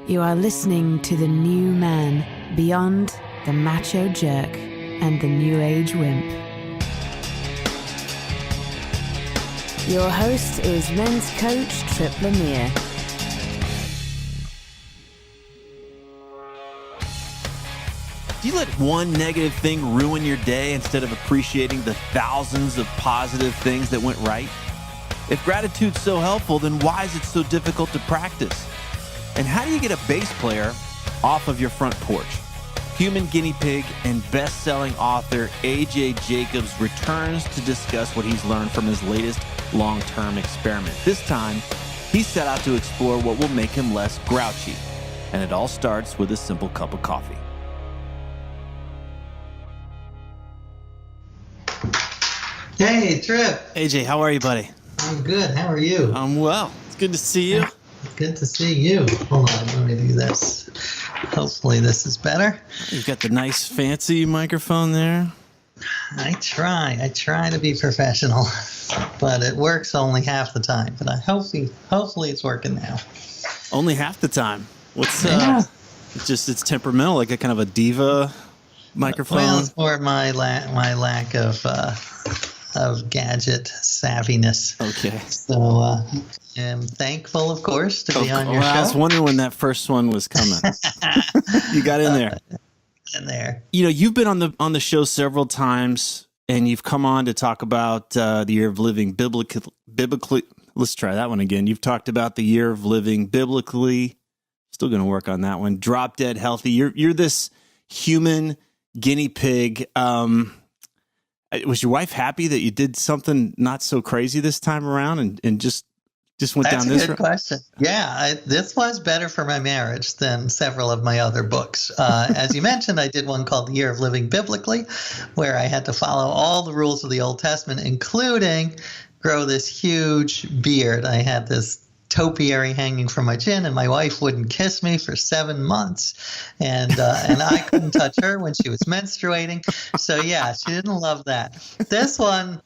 You are listening to the new man beyond the macho jerk and the new age wimp. Your host is men's coach Tripp Lanier. Do you let one negative thing ruin your day instead of appreciating the thousands of positive things that went right? If gratitude's so helpful, then why is it so difficult to practice? And how do you get a bass player off of your front porch? Human guinea pig and best-selling author AJ Jacobs returns to discuss what he's learned from his latest long-term experiment. This time, he set out to explore what will make him less grouchy. And it all starts with a simple cup of coffee. Hey, Tripp. AJ, how are you, buddy? I'm good. How are you? I'm well. It's good to see you. Good to see you. Hold on, let me do this. Hopefully this is better. You've got the nice fancy microphone there. I try to be professional, but it works only half the time. But hopefully it's working now. Only half the time. What's it's temperamental, like a kind of a diva microphone. Well, it's more my lack of gadget savviness. Okay. So I'm thankful, of course, to be on your show. I was wondering when that first one was coming. You got in there. In there. You know, you've been on the show several times, and you've come on to talk about the year of living biblically. Let's try that one again. You've talked about the year of living biblically. Still going to work on that one. Drop dead healthy. You're this human guinea pig. Was your wife happy that you did something not so crazy this time around and just went down this road? That's a good question. Yeah, this was better for my marriage than several of my other books. As you mentioned, I did one called The Year of Living Biblically, where I had to follow all the rules of the Old Testament, including grow this huge beard. I had this topiary hanging from my chin, and my wife wouldn't kiss me for 7 months, and I couldn't touch her when she was menstruating. So yeah, she didn't love that. This one,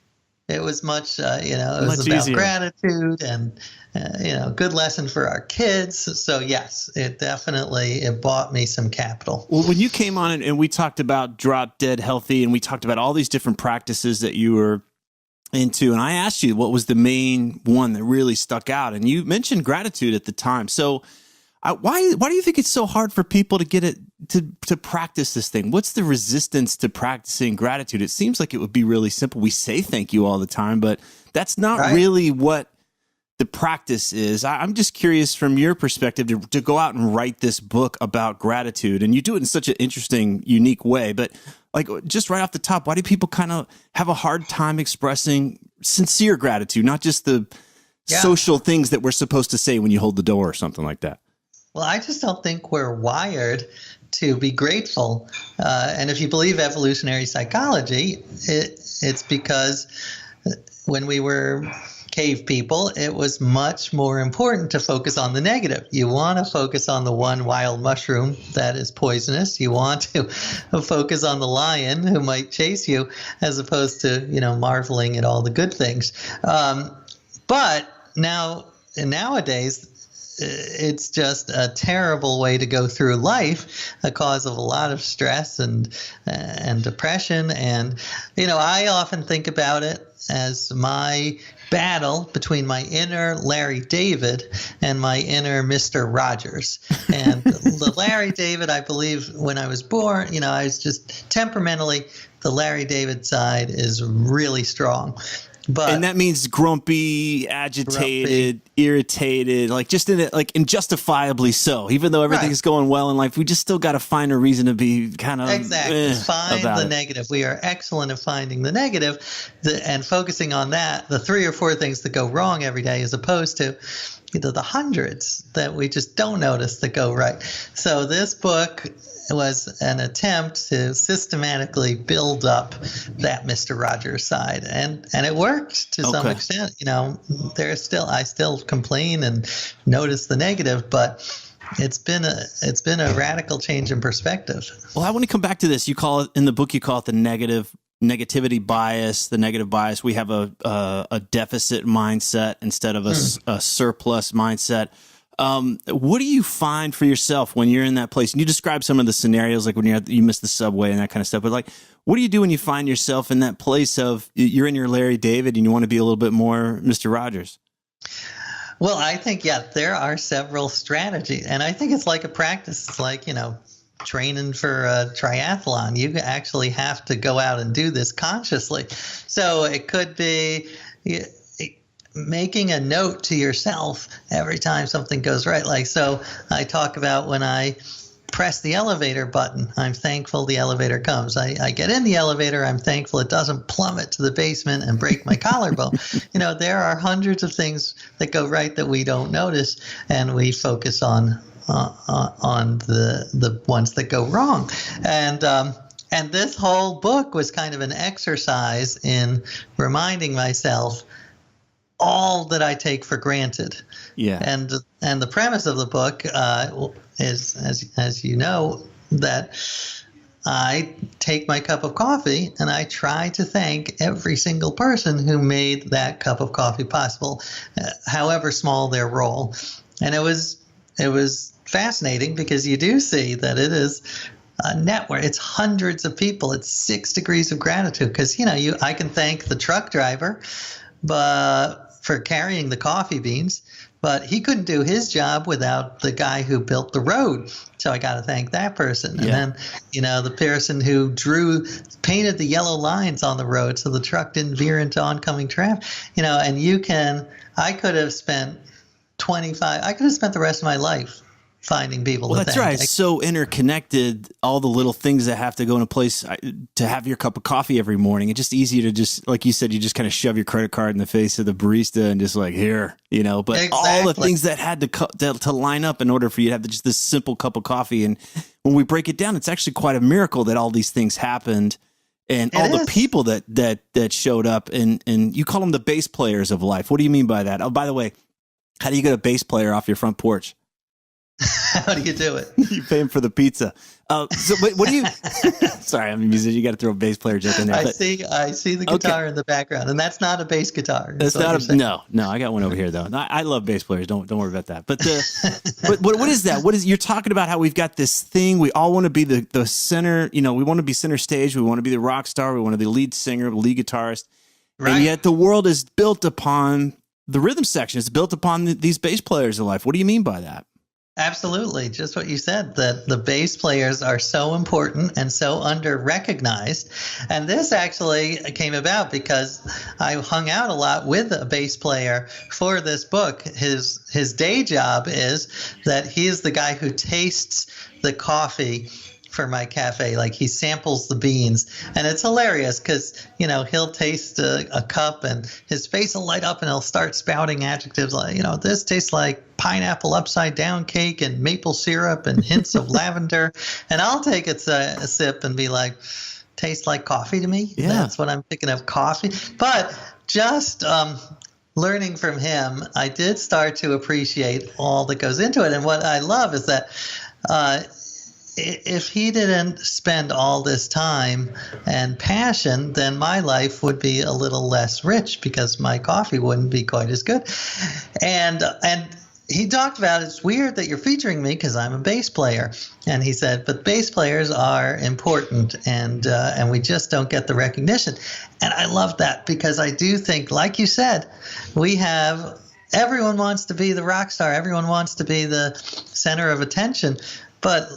it was much, it was much about easier. gratitude and good lesson for our kids. So yes, it bought me some capital. Well, when you came on and we talked about drop dead healthy, and we talked about all these different practices that you were into, and I asked you what was the main one that really stuck out, and you mentioned gratitude at the time. So why do you think it's so hard for people to get it to practice this thing? What's the resistance to practicing gratitude? It seems like it would be really simple. We say thank you all the time, but that's not really what the practice is. I'm just curious from your perspective to go out and write this book about gratitude, and you do it in such an interesting, unique way, but like, just right off the top, why do people kind of have a hard time expressing sincere gratitude, not just the social things that we're supposed to say when you hold the door or something like that? Well, I just don't think we're wired to be grateful. And if you believe evolutionary psychology, it's because when we were cave people, it was much more important to focus on the negative. You want to focus on the one wild mushroom that is poisonous. You want to focus on the lion who might chase you, as opposed to, marveling at all the good things. But nowadays, it's just a terrible way to go through life, a cause of a lot of stress and depression. And, I often think about it as my battle between my inner Larry David and my inner Mr. Rogers. And the Larry David, I believe when I was born, I was just temperamentally, the Larry David side is really strong. And that means grumpy, agitated, irritated, like just in it, like injustifiably so. Even though everything is going well in life, we just still got to find a reason to be kind of find the negative. We are excellent at finding the negative and focusing on that. The 3 or 4 things that go wrong every day, as opposed to the hundreds that we just don't notice that go right. So this book was an attempt to systematically build up that Mr. Rogers side, and it worked to some extent. I still complain and notice the negative, but it's been a radical change in perspective. Well, I want to come back to this. You call it in the book, you call it the negativity bias, the negative bias. We have a deficit mindset instead of a surplus mindset. What do you find for yourself when you're in that place? And you describe some of the scenarios, like when you miss the subway and that kind of stuff. But like, what do you do when you find yourself in that place of you're in your Larry David and you want to be a little bit more Mr. Rogers? Well, I think, there are several strategies. And I think it's like a practice. It's like, training for a triathlon. You actually have to go out and do this consciously. So it could be making a note to yourself every time something goes right. Like, so I talk about when I press the elevator button, I'm thankful the elevator comes. I get in the elevator, I'm thankful it doesn't plummet to the basement and break my collarbone. There are hundreds of things that go right that we don't notice, and we focus on the ones that go wrong. And this whole book was kind of an exercise in reminding myself all that I take for granted. Yeah. And the premise of the book is, as you know, that I take my cup of coffee and I try to thank every single person who made that cup of coffee possible, however small their role. And it was fascinating because you do see that it is a network. It's hundreds of people. It's 6 degrees of gratitude because, I can thank the truck driver for carrying the coffee beans, but he couldn't do his job without the guy who built the road. So I got to thank that person. Yeah. And then, the person who painted the yellow lines on the road so the truck didn't veer into oncoming traffic, and I could have spent the rest of my life finding people. Well, that's right. It's so interconnected, all the little things that have to go into place to have your cup of coffee every morning. It's just easy to just, like you said, you just kind of shove your credit card in the face of the barista and just like, here, but exactly. All the things that had to line up in order for you to have just this simple cup of coffee. And when we break it down, it's actually quite a miracle that all these things happened and the people that showed up and you call them the bass players of life. What do you mean by that? Oh, by the way, how do you get a bass player off your front porch? How do you do it? You pay him for the pizza. So what do you? Sorry, I'm a musician. You got to throw a bass player joke in there. I see the guitar in the background, and that's not a bass guitar. That's not no. I got one over here though. I love bass players. Don't worry about that. But what is that? You're talking about how we've got this thing. We all want to be the center. We want to be center stage. We want to be the rock star. We want to be the lead singer, the lead guitarist. Right. And yet the world is built upon the rhythm section. It's built upon these bass players of life. What do you mean by that? Absolutely. Just what you said, that the bass players are so important and so under-recognized. And this actually came about because I hung out a lot with a bass player for this book. His day job is that he is the guy who tastes the coffee for my cafe. Like, he samples the beans, and it's hilarious because he'll taste a cup and his face will light up and he'll start spouting adjectives like, this tastes like pineapple upside down cake and maple syrup and hints of lavender, and I'll take a sip and be like, tastes like coffee to me. Yeah, that's what I'm thinking of, coffee. But just learning from him, I did start to appreciate all that goes into it. And what I love is that if he didn't spend all this time and passion, then my life would be a little less rich because my coffee wouldn't be quite as good. And he talked about, it's weird that you're featuring me because I'm a bass player. And he said, but bass players are important, and we just don't get the recognition. And I love that because I do think, like you said, everyone wants to be the rock star. Everyone wants to be the center of attention. But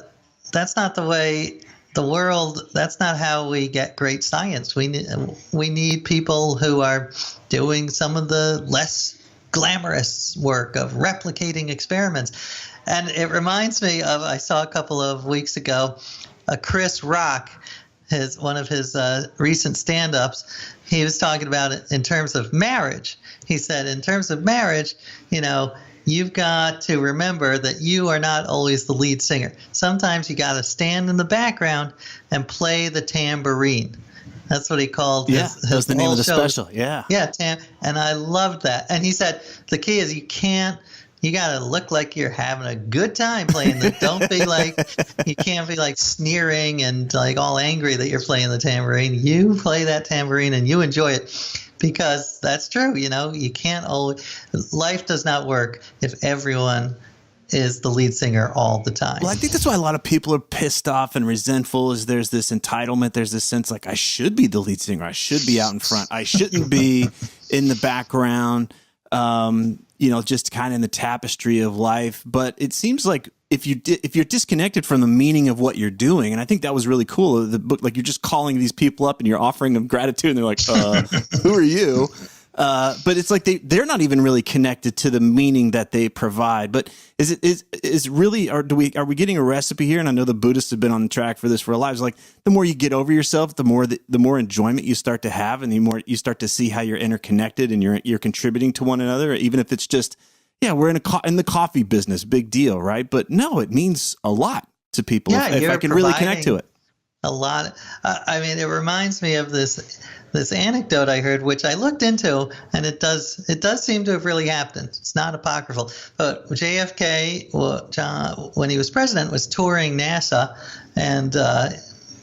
that's not the way the world, that's not how we get great science. We need people who are doing some of the less glamorous work of replicating experiments. And it reminds me of, I saw a couple of weeks ago, Chris Rock, one of his recent stand-ups. He was talking about it in terms of marriage. He said, in terms of marriage, you've got to remember that you are not always the lead singer. Sometimes you got to stand in the background and play the tambourine. That's what he called his that was the name of the show. Special. Yeah. Yeah, and I loved that. And he said the key is you got to look like you're having a good time playing the, you can't be like sneering and like all angry that you're playing the tambourine. You play that tambourine and you enjoy it. Because that's true, you can't always, life does not work if everyone is the lead singer all the time. Well, I think that's why a lot of people are pissed off and resentful is there's this entitlement. There's this sense like I should be the lead singer. I should be out in front. I shouldn't be in the background, just kind of in the tapestry of life. But it seems like if you're disconnected from the meaning of what you're doing, and I think that was really cool. The book, like you're just calling these people up and you're offering them gratitude and they're like, who are you? But it's like they're not even really connected to the meaning that they provide. But is really, or are we getting a recipe here? And I know the Buddhists have been on the track for this for our lives. Like the more you get over yourself, the more enjoyment you start to have, and the more you start to see how you're interconnected and you're contributing to one another. Even if it's just, we're in the coffee business, big deal, right? But no, it means a lot to people if I can really connect to it. A lot. It reminds me of this anecdote I heard, which I looked into, and it does seem to have really happened. It's not apocryphal, but JFK, when he was president, was touring NASA, and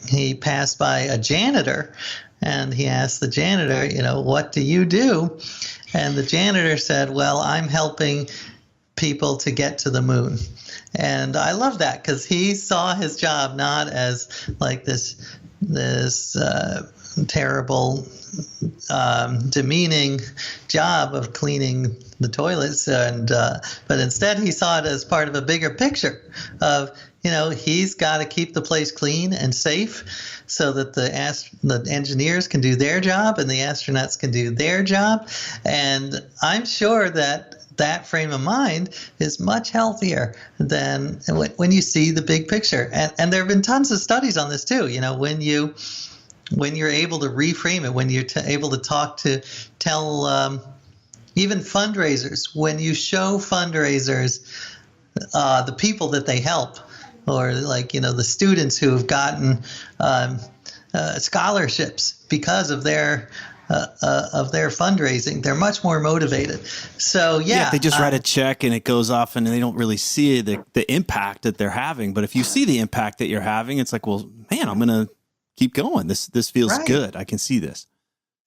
he passed by a janitor, and he asked the janitor, what do you do? And the janitor said, well, I'm helping people to get to the moon. And I love that because he saw his job not as like this terrible, demeaning job of cleaning the toilets, but instead he saw it as part of a bigger picture of, he's got to keep the place clean and safe so that the engineers can do their job and the astronauts can do their job. And I'm sure that frame of mind is much healthier than when you see the big picture. And there have been tons of studies on this too. When you're able to reframe it, when you're able to tell even fundraisers, when you show fundraisers the people that they help, or the students who have gotten scholarships because of their fundraising, they're much more motivated. So if they just write a check and it goes off and they don't really see the impact that they're having. But if you see the impact that you're having, it's like, well, man, I'm going to keep going. This feels good. I can see this.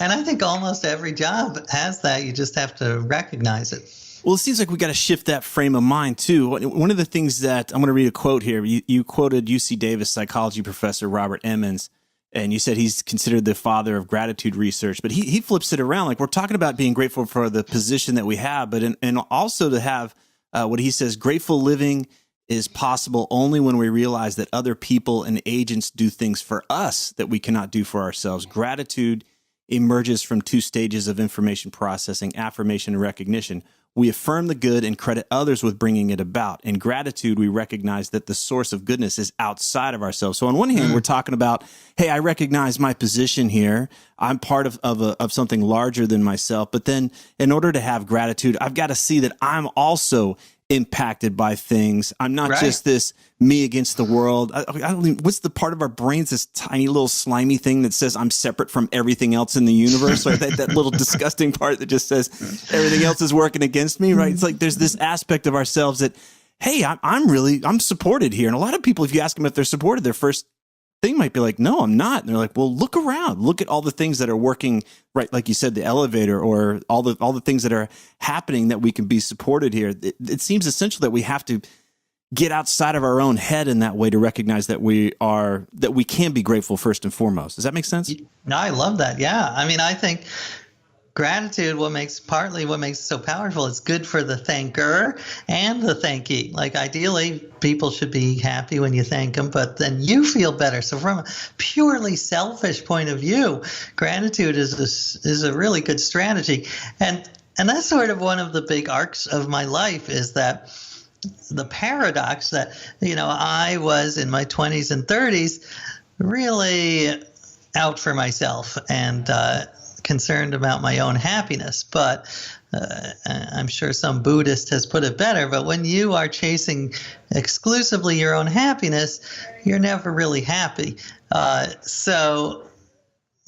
And I think almost every job has that. You just have to recognize it. Well, it seems like we got to shift that frame of mind too. One of the things that I'm going to read a quote here. You quoted UC Davis psychology professor Robert Emmons, and you said he's considered the father of gratitude research. But he flips it around. Like we're talking about being grateful for the position that we have, but and also to have what he says, grateful living is possible only when we realize that other people and agents do things for us that we cannot do for ourselves. Gratitude emerges from two stages of information processing, affirmation and recognition. We affirm the good and credit others with bringing it about. In gratitude, we recognize that the source of goodness is outside of ourselves. So on one hand, we're talking about, hey, I recognize my position here. I'm part of something larger than myself. But then in order to have gratitude, I've got to see that I'm also impacted by things. I'm not just this me against the world. I don't even, what's the part of our brains, this tiny little slimy thing that says I'm separate from everything else in the universe, right? that little disgusting part that just says everything else is working against me, right? It's like there's this aspect of ourselves that, hey, I'm supported here. And a lot of people, if you ask them if they're supported, their first thing might be like, no, I'm not. And they're like, well, look around, look at all the things that are working, right? Like you said, the elevator, or all the things that are happening that we can be supported here. It seems essential that we have to get outside of our own head in that way to recognize that we can be grateful first and foremost. Does that make sense? No, I love that. Yeah. I think gratitude, what makes it so powerful, it's good for the thanker and the thankee. Like ideally, people should be happy when you thank them, but then you feel better. So from a purely selfish point of view, gratitude is a really good strategy. And that's sort of one of the big arcs of my life, is that the paradox that, I was in my 20s and 30s really out for myself and concerned about my own happiness. But I'm sure some Buddhist has put it better, but when you are chasing exclusively your own happiness, you're never really happy. So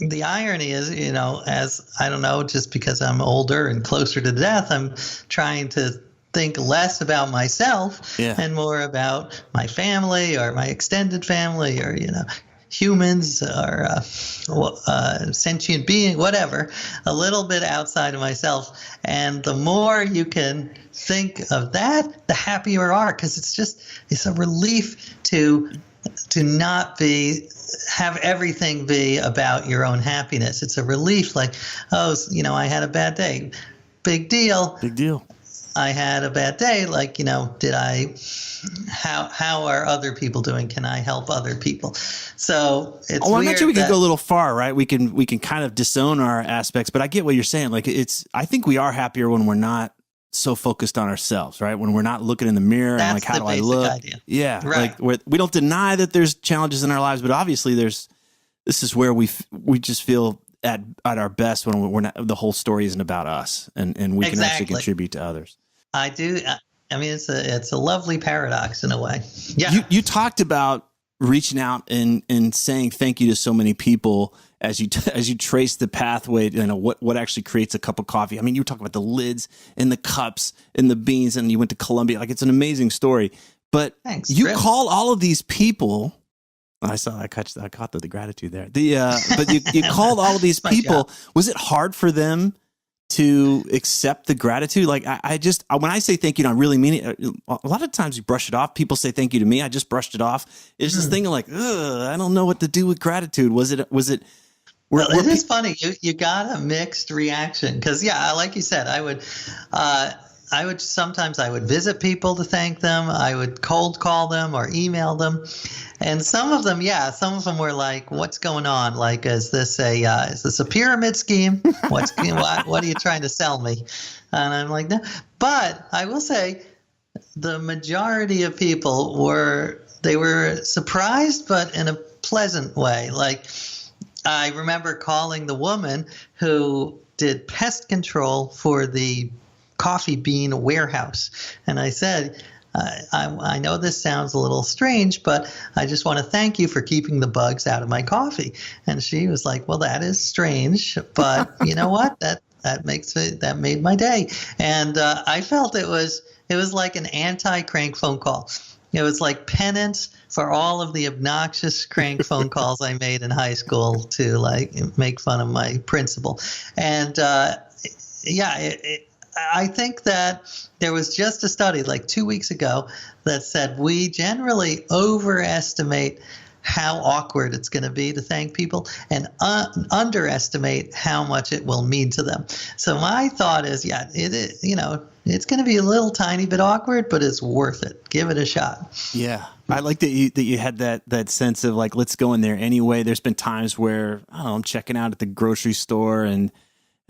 the irony is, as I don't know, just because I'm older and closer to death, I'm trying to think less about myself and more about my family or my extended family, or, humans or sentient being, whatever, a little bit outside of myself. And the more you can think of that, the happier you are, because it's a relief to not have everything be about your own happiness. It's a relief, like, oh, I had a bad day. Big deal. Big deal. I had a bad day. Like, how are other people doing? Can I help other people? So it's I'm weird. not sure we could go a little far, right? We can kind of disown our aspects, but I get what you're saying. Like, I think we are happier when we're not so focused on ourselves, right? When we're not looking in the mirror and like, how do I look? Idea. Yeah. Right. Like we don't deny that there's challenges in our lives, but obviously this is where we just feel at our best when we're not, the whole story isn't about us and we can actually contribute to others. I do. I mean, it's a lovely paradox in a way. Yeah. You talked about reaching out and saying thank you to so many people as you trace the pathway, what actually creates a cup of coffee. I mean, you were talking about the lids and the cups and the beans, and you went to Colombia. Like, it's an amazing story. But Thanks, you Tripp. call all of these people. I caught the gratitude there. But you called all of these people. Was it hard for them to accept the gratitude? Like, when I say thank you, I really mean it. A lot of times you brush it off. People say thank you to me. I just brushed it off. It's this thing of like, I don't know what to do with gratitude. Was it? Well, it is funny. You got a mixed reaction because, like you said, I would sometimes visit people to thank them. I would cold call them or email them. And some of them were like, what's going on? Like, is this a pyramid scheme? What are you trying to sell me? And I'm like, no. But I will say the majority of people were surprised, but in a pleasant way. Like, I remember calling the woman who did pest control for the coffee bean warehouse. And I said, I know this sounds a little strange, but I just want to thank you for keeping the bugs out of my coffee. And she was like, well, that is strange, but you know what? That made my day. And I felt it was like an anti-crank phone call. It was like penance for all of the obnoxious crank phone calls I made in high school to like make fun of my principal. And I think that there was just a study like 2 weeks ago that said we generally overestimate how awkward it's going to be to thank people and underestimate how much it will mean to them. So my thought is, it's going to be a little tiny bit awkward, but it's worth it. Give it a shot. Yeah. I like that you had that sense of like, let's go in there anyway. There's been times where I'm checking out at the grocery store and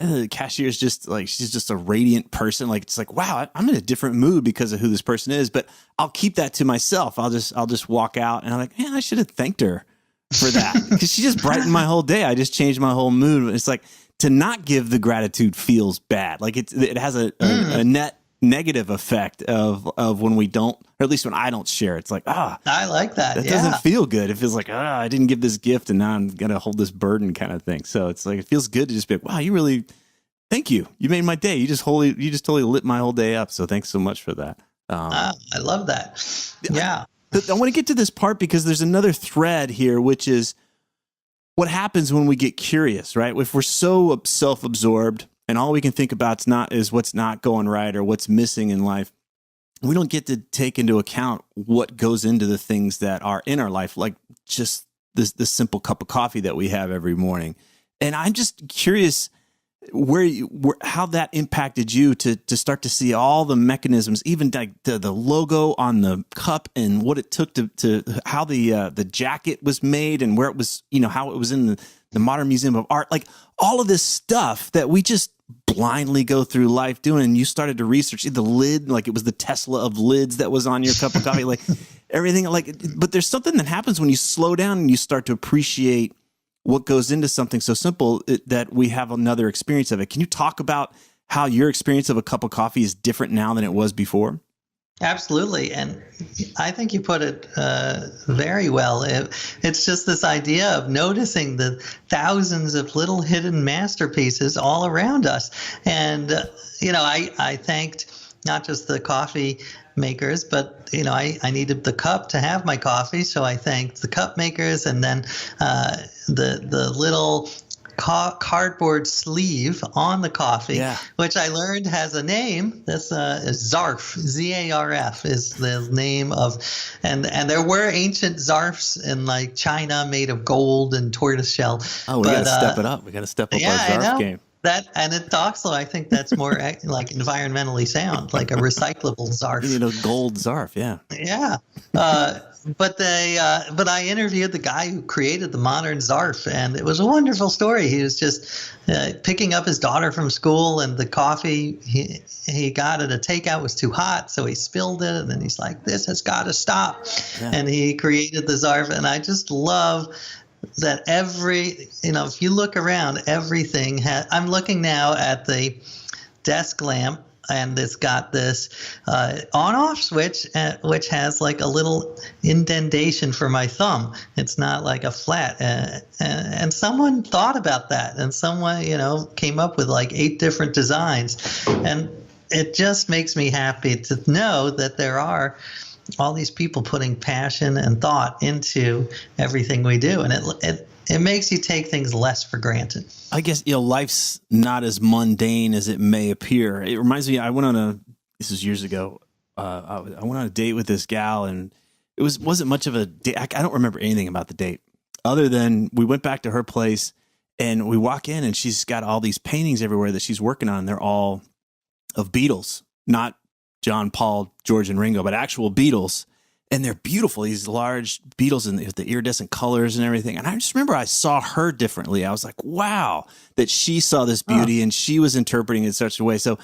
the cashier is just like, she's just a radiant person. Like, it's like, wow, I'm in a different mood because of who this person is, but I'll keep that to myself. I'll just walk out and I'm like, man, I should have thanked her for that because she just brightened my whole day. I just changed my whole mood. It's like to not give the gratitude feels bad. Like it has a net negative effect of when we don't, or at least when I don't share. It's like, I like that. That doesn't feel good. It feels like, I didn't give this gift and now I'm going to hold this burden kind of thing. So it's like, it feels good to just be like, wow, thank you. You made my day. You just totally lit my whole day up. So thanks so much for that. I love that. Yeah. I want to get to this part because there's another thread here, which is what happens when we get curious, right? If we're so self-absorbed and all we can think about is what's not going right or what's missing in life, we don't get to take into account what goes into the things that are in our life, like just this simple cup of coffee that we have every morning. And I'm just curious how that impacted you to start to see all the mechanisms, even like the logo on the cup and what it took to how the jacket was made and where it was, how it was in the Modern Museum of Art, like all of this stuff that we just blindly go through life doing. And you started to research the lid, like it was the Tesla of lids that was on your cup of coffee, like everything. But there's something that happens when you slow down and you start to appreciate what goes into something so simple that we have another experience of it. Can you talk about how your experience of a cup of coffee is different now than it was before? Absolutely. And I think you put it very well. It's just this idea of noticing the thousands of little hidden masterpieces all around us. And, I thanked not just the coffee makers, but I needed the cup to have my coffee, so I thanked the cup makers, and then the little cardboard sleeve on the coffee, which I learned has a name. That's Zarf, Z-A-R-F is the name of, and there were ancient Zarfs in like China made of gold and tortoiseshell. Oh, we got to step it up. We got to step up our Zarf game. And it also, I think that's more like environmentally sound, like a recyclable Zarf. You need a gold Zarf, yeah. Yeah. But I interviewed the guy who created the modern Zarf, and it was a wonderful story. He was just picking up his daughter from school, and the coffee he got at a takeout was too hot, so he spilled it, and then he's like, "This has got to stop." Yeah. And he created the Zarf, and I just love that if you look around, everything I'm looking now at the desk lamp, and it's got this on-off switch, which has like a little indentation for my thumb. It's not like a flat. And someone thought about that, and someone, came up with like 8 different designs. And it just makes me happy to know that there are all these people putting passion and thought into everything we do. And it makes you take things less for granted. I guess, life's not as mundane as it may appear. It reminds me, this was years ago, I went on a date with this gal, and it wasn't much of a date. I don't remember anything about the date other than we went back to her place, and we walk in, and she's got all these paintings everywhere that she's working on. They're all of Beatles, not John, Paul, George, and Ringo, but actual Beatles. And they're beautiful, these large Beatles and the iridescent colors and everything. And I just remember I saw her differently. I was like, wow, that she saw this beauty and she was interpreting it in such a way. So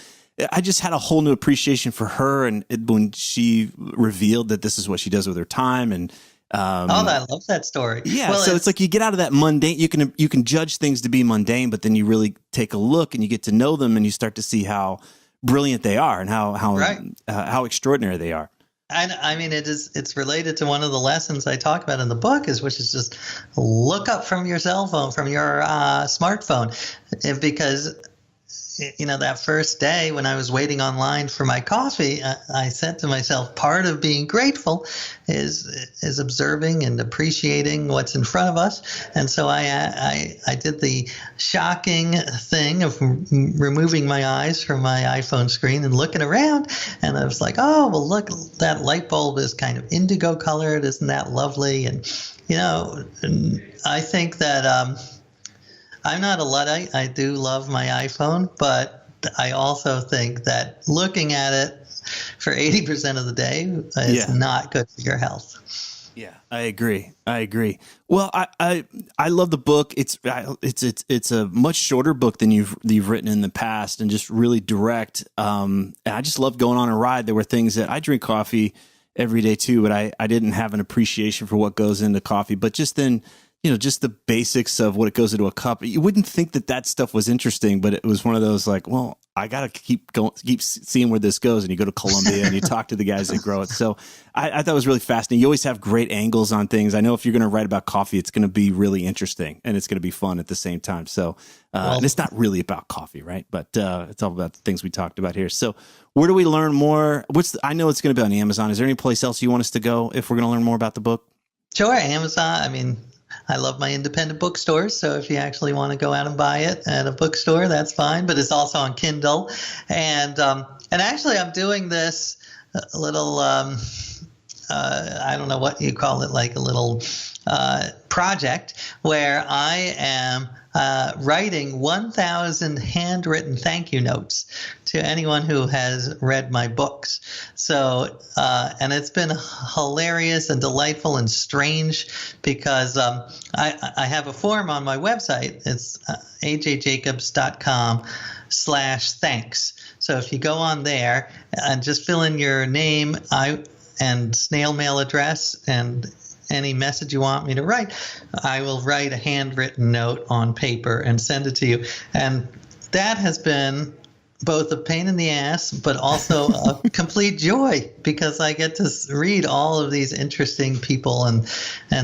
I just had a whole new appreciation for her. And when she revealed that this is what she does with her time. And I love that story. Yeah, well, so it's like you get out of that mundane. You can judge things to be mundane, but then you really take a look and you get to know them, and you start to see how brilliant they are and how extraordinary they are. And I mean, it's related to one of the lessons I talk about in the book, which is just look up from your cell phone, from your smartphone, because that first day when I was waiting online for my coffee, I said to myself, part of being grateful is observing and appreciating what's in front of us. And so I did the shocking thing of removing my eyes from my iPhone screen and looking around. And I was like, oh, well, look, that light bulb is kind of indigo colored. Isn't that lovely? And, I think that I'm not a Luddite. I do love my iPhone, but I also think that looking at it for 80% of the day is not good for your health. Yeah, I agree. Well, I love the book. It's a much shorter book than you've written in the past, and just really direct. And I just love going on a ride. There were things that I drink coffee every day too, but I didn't have an appreciation for what goes into coffee. But just then, just the basics of what it goes into a cup. You wouldn't think that stuff was interesting, but it was one of those like, well, I got to keep seeing where this goes. And you go to Colombia and you talk to the guys that grow it. So I thought it was really fascinating. You always have great angles on things. I know if you're going to write about coffee, it's going to be really interesting and it's going to be fun at the same time. So and it's not really about coffee, right? But it's all about the things we talked about here. So where do we learn more? I know it's going to be on Amazon. Is there any place else you want us to go if we're going to learn more about the book? Sure, Amazon. I mean, I love my independent bookstores, so if you actually want to go out and buy it at a bookstore, that's fine. But it's also on Kindle, and actually, I'm doing this little I don't know what you call it, like a little project where I am writing 1,000 handwritten thank you notes to anyone who has read my books. So, and it's been hilarious and delightful and strange because I have a form on my website. It's ajjacobs.com/thanks. So if you go on there and just fill in your name and snail mail address and any message you want me to write, I will write a handwritten note on paper and send it to you. And that has been both a pain in the ass, but also a complete joy because I get to read all of these interesting people and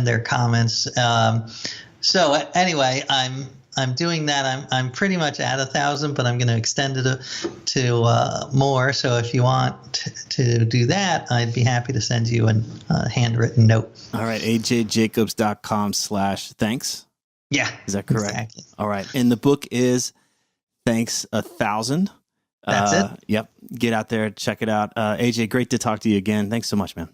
their comments. So anyway, I'm I'm doing that. I'm pretty much at 1,000, but I'm going to extend it to more. So if you want to do that, I'd be happy to send you a handwritten note. All right, ajjacobs.com/thanks. Yeah. Is that correct? Exactly. All right. And the book is Thanks 1,000. That's it. Yep. Get out there, check it out. AJ, great to talk to you again. Thanks so much, man.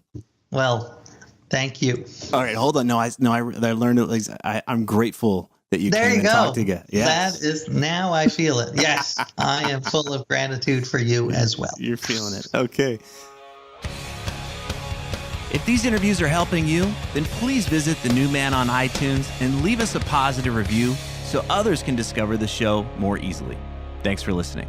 Well, thank you. All right, hold on. I learned it. I'm grateful that you There came you and go. talked again. Yes. That is, now I feel it. Yes, I am full of gratitude for you as well. You're feeling it. Okay. If these interviews are helping you, then please visit The New Man on iTunes and leave us a positive review so others can discover the show more easily. Thanks for listening.